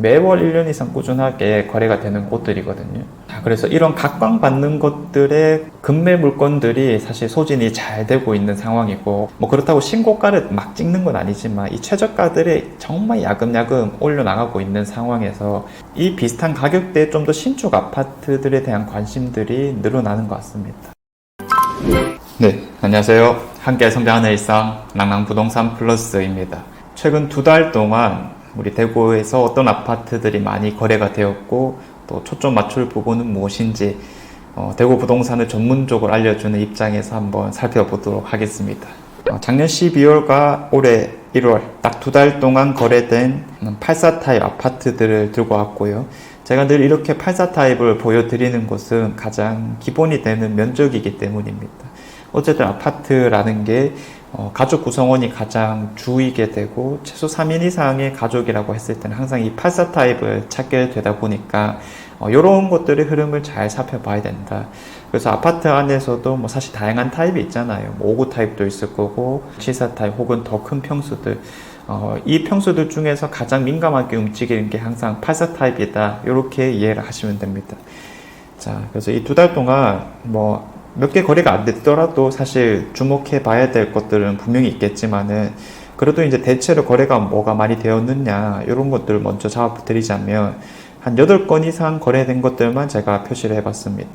매월 1년 이상 꾸준하게 거래가 되는 곳들이거든요. 그래서 이런 각광받는 것들의 급매 물건들이 사실 소진이 잘 되고 있는 상황이고, 그렇다고 신고가를 막 찍는 건 아니지만 이 최저가들이 정말 야금야금 올려나가고 있는 상황에서 이 비슷한 가격대에 좀 더 신축 아파트들에 대한 관심들이 늘어나는 것 같습니다. 네, 안녕하세요. 함께 성장하는 일상 낭낭부동산 플러스입니다. 최근 2달 동안 우리 대구에서 어떤 아파트들이 많이 거래가 되었고, 또 초점 맞출 부분은 무엇인지 대구 부동산을 전문적으로 알려주는 입장에서 한번 살펴보도록 하겠습니다. 작년 12월과 올해 1월 딱 2달 동안 거래된 84타입 아파트들을 들고 왔고요. 제가 늘 이렇게 84타입을 보여드리는 것은 가장 기본이 되는 면적이기 때문입니다. 어쨌든 아파트라는 게 가족 구성원이 가장 주이게 되고, 최소 3인 이상의 가족이라고 했을 때는 항상 이 84타입을 찾게 되다 보니까 이런 것들의 흐름을 잘 살펴봐야 된다. 그래서 아파트 안에서도 사실 다양한 타입이 있잖아요. 59 타입도 있을 거고 74 타입 혹은 더 큰 평수들, 이 평수들 중에서 가장 민감하게 움직이는 게 항상 84 타입이다, 이렇게 이해를 하시면 됩니다. 자, 그래서 이 2달 동안 몇 개 거래가 안 됐더라도 사실 주목해 봐야 될 것들은 분명히 있겠지만은, 그래도 이제 대체로 거래가 뭐가 많이 되었느냐, 이런 것들을 먼저 잡아드리자면 한 8건 이상 거래된 것들만 제가 표시를 해봤습니다.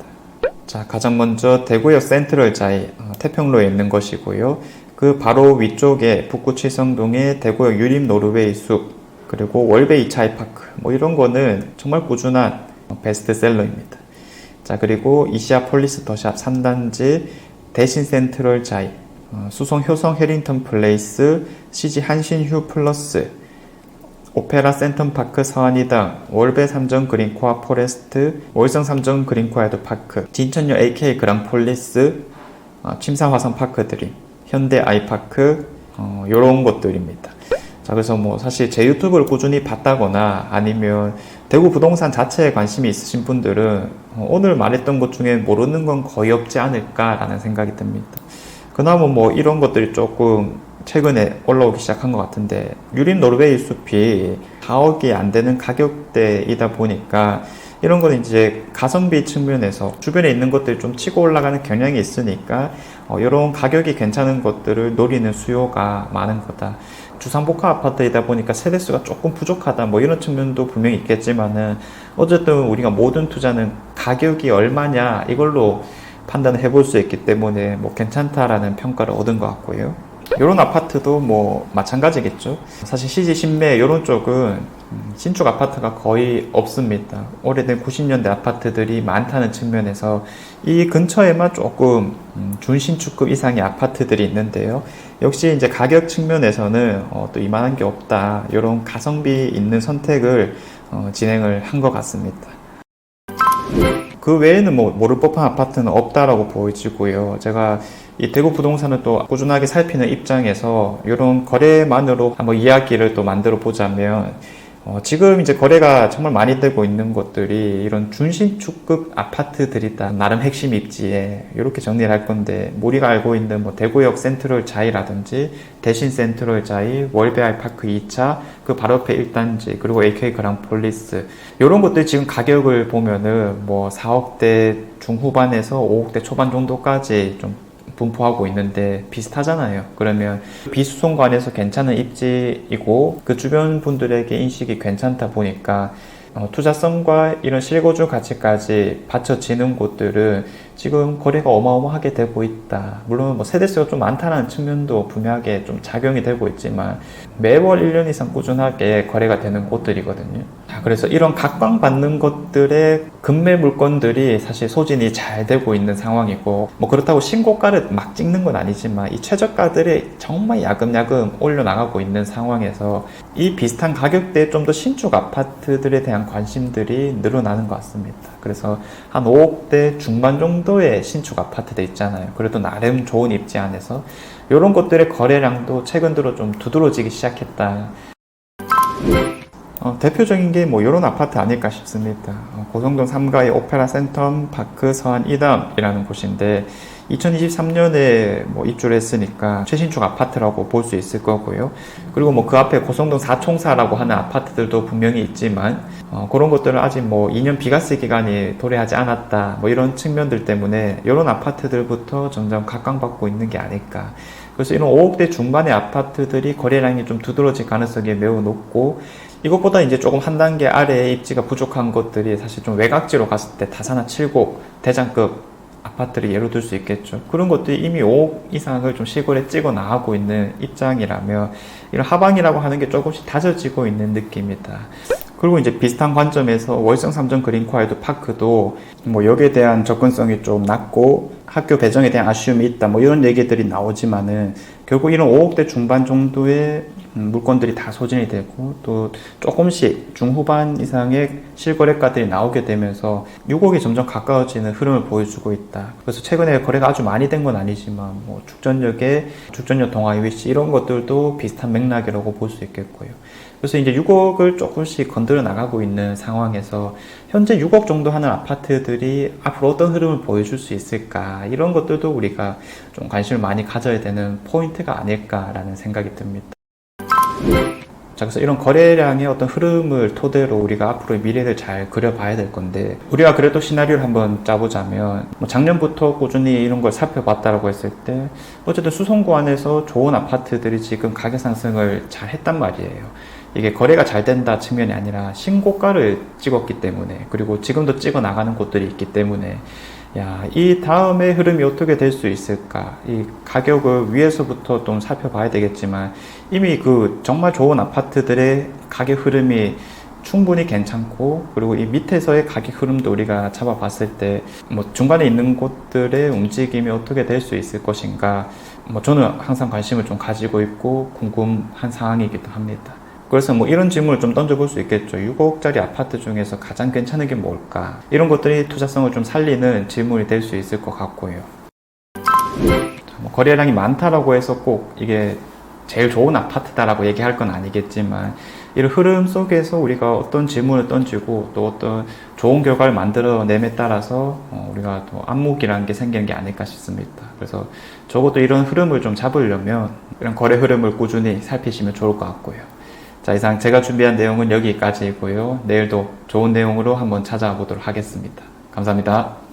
자, 가장 먼저 대구역 센트럴자이 태평로에 있는 것이고요. 그 바로 위쪽에 북구 칠성동의 대구역 유림 노르웨이 숲, 그리고 월베 2차 아이파크, 이런 거는 정말 꾸준한 베스트셀러입니다. 자, 그리고 이시아 폴리스 더샵 3단지, 대신 센트럴 자이, 수성 효성 해링턴 플레이스, CG 한신휴 플러스, 오페라 센텀파크 서안이당, 월베 3정 그린코아 포레스트, 월성 3정 그린코아 헤드파크, 진천역 AK 그랑폴리스, 침사 화성 파크드림, 현대 아이파크, 요런 것들입니다. 자, 그래서 사실 제 유튜브를 꾸준히 봤다거나 아니면 대구 부동산 자체에 관심이 있으신 분들은 오늘 말했던 것 중에 모르는 건 거의 없지 않을까라는 생각이 듭니다. 그나마 이런 것들이 조금 최근에 올라오기 시작한 것 같은데, 유림 노르웨이 숲이 4억이 안 되는 가격대이다 보니까 이런 거는 이제 가성비 측면에서 주변에 있는 것들이 좀 치고 올라가는 경향이 있으니까 이런 가격이 괜찮은 것들을 노리는 수요가 많은 거다. 주상복합 아파트이다 보니까 세대수가 조금 부족하다, 이런 측면도 분명히 있겠지만은, 어쨌든 우리가 모든 투자는 가격이 얼마냐 이걸로 판단을 해볼 수 있기 때문에 괜찮다라는 평가를 얻은 것 같고요. 이런 아파트도 마찬가지겠죠. 사실 CG 신매 이런 쪽은 신축 아파트가 거의 없습니다. 오래된 90년대 아파트들이 많다는 측면에서 이 근처에만 조금 준신축급 이상의 아파트들이 있는데요. 역시 이제 가격 측면에서는 또 이만한 게 없다, 이런 가성비 있는 선택을 진행을 한 것 같습니다. 그 외에는 모를 법한 아파트는 없다라고 보여지고요. 제가 이 대구 부동산을 또 꾸준하게 살피는 입장에서 이런 거래만으로 한번 이야기를 또 만들어 보자면, 지금 이제 거래가 정말 많이 되고 있는 것들이 이런 준신축급 아파트들이다, 나름 핵심 입지에 이렇게 정리를 할 건데, 우리가 알고 있는 대구역 센트럴 자이라든지 대신 센트럴 자이, 월베 아이파크 2차, 그 바로 옆에 1단지, 그리고 AK 그랑폴리스, 이런 것들이 지금 가격을 보면은 4억대 중후반에서 5억대 초반 정도까지 좀 분포하고 있는데 비슷하잖아요. 그러면 비수송관에서 괜찮은 입지이고 그 주변 분들에게 인식이 괜찮다 보니까 투자성과 이런 실거주 가치까지 받쳐지는 곳들은 지금 거래가 어마어마하게 되고 있다. 물론 세대수가 좀 많다는 측면도 분명하게 좀 작용이 되고 있지만 매월 1년 이상 꾸준하게 거래가 되는 곳들이거든요. 그래서 이런 각광받는 것들의 급매 물건들이 사실 소진이 잘 되고 있는 상황이고, 그렇다고 신고가를 막 찍는 건 아니지만 이 최저가들이 정말 야금야금 올려나가고 있는 상황에서 이 비슷한 가격대에 좀 더 신축 아파트들에 대한 관심들이 늘어나는 것 같습니다. 그래서 한 5억대 중반 정도의 신축 아파트들 있잖아요. 그래도 나름 좋은 입지 안에서 이런 것들의 거래량도 최근 들어 좀 두드러지기 시작했다. 대표적인 게 뭐 이런 아파트 아닐까 싶습니다. 고성동 3가의 오페라 센텀 파크 서안 이담이라는 곳인데 2023년에 뭐 입주를 했으니까 최신축 아파트라고 볼 수 있을 거고요. 그리고 뭐 그 앞에 고성동 4총사라고 하는 아파트들도 분명히 있지만 그런 것들은 아직 뭐 2년 비과세 기간이 도래하지 않았다 뭐 이런 측면들 때문에 이런 아파트들부터 점점 각광받고 있는 게 아닐까. 그래서 이런 5억대 중반의 아파트들이 거래량이 좀 두드러질 가능성이 매우 높고, 이것보다 이제 조금 한 단계 아래에 입지가 부족한 것들이 사실 좀 외곽지로 갔을 때 다사나 7곡 대장급 아파트를 예로 들 수 있겠죠. 그런 것들이 이미 5억 이상을 좀 시골에 찍어 나가고 있는 입장이라면 이런 하방이라고 하는 게 조금씩 다져지고 있는 느낌이다. 그리고 이제 비슷한 관점에서 월성 3정 그린콰이드 파크도 뭐 여기에 대한 접근성이 좀 낮고 학교 배정에 대한 아쉬움이 있다 뭐 이런 얘기들이 나오지만은 결국 이런 5억대 중반 정도의 물건들이 다 소진이 되고 또 조금씩 중후반 이상의 실거래가들이 나오게 되면서 6억이 점점 가까워지는 흐름을 보여주고 있다. 그래서 최근에 거래가 아주 많이 된 건 아니지만 뭐 죽전역 동아이 위치 이런 것들도 비슷한 맥락이라고 볼 수 있겠고요. 그래서 이제 6억을 조금씩 건드려 나가고 있는 상황에서 현재 6억 정도 하는 아파트들이 앞으로 어떤 흐름을 보여줄 수 있을까, 이런 것들도 우리가 좀 관심을 많이 가져야 되는 포인트가 아닐까라는 생각이 듭니다. 자, 그래서 이런 거래량의 어떤 흐름을 토대로 우리가 앞으로의 미래를 잘 그려봐야 될 건데, 우리가 그래도 시나리오를 한번 짜보자면 뭐 작년부터 꾸준히 이런 걸 살펴봤다라고 했을 때 어쨌든 수성구 안에서 좋은 아파트들이 지금 가격 상승을 잘 했단 말이에요. 이게 거래가 잘 된다 측면이 아니라 신고가를 찍었기 때문에, 그리고 지금도 찍어 나가는 곳들이 있기 때문에 이 다음의 흐름이 어떻게 될 수 있을까, 이 가격을 위에서부터 좀 살펴봐야 되겠지만 이미 그 정말 좋은 아파트들의 가격 흐름이 충분히 괜찮고, 그리고 이 밑에서의 가격 흐름도 우리가 잡아봤을 때 뭐 중간에 있는 곳들의 움직임이 어떻게 될 수 있을 것인가, 뭐 저는 항상 관심을 좀 가지고 있고 궁금한 상황이기도 합니다. 그래서 뭐 이런 질문을 좀 던져볼 수 있겠죠. 6억짜리 아파트 중에서 가장 괜찮은 게 뭘까? 이런 것들이 투자성을 좀 살리는 질문이 될 수 있을 것 같고요. 뭐 거래량이 많다라고 해서 꼭 이게 제일 좋은 아파트다라고 얘기할 건 아니겠지만, 이런 흐름 속에서 우리가 어떤 질문을 던지고 또 어떤 좋은 결과를 만들어냄에 따라서 우리가 또 안목이라는 게 생기는 게 아닐까 싶습니다. 그래서 적어도 이런 흐름을 좀 잡으려면 이런 거래 흐름을 꾸준히 살피시면 좋을 것 같고요. 자, 이상 제가 준비한 내용은 여기까지이고요. 내일도 좋은 내용으로 한번 찾아보도록 하겠습니다. 감사합니다.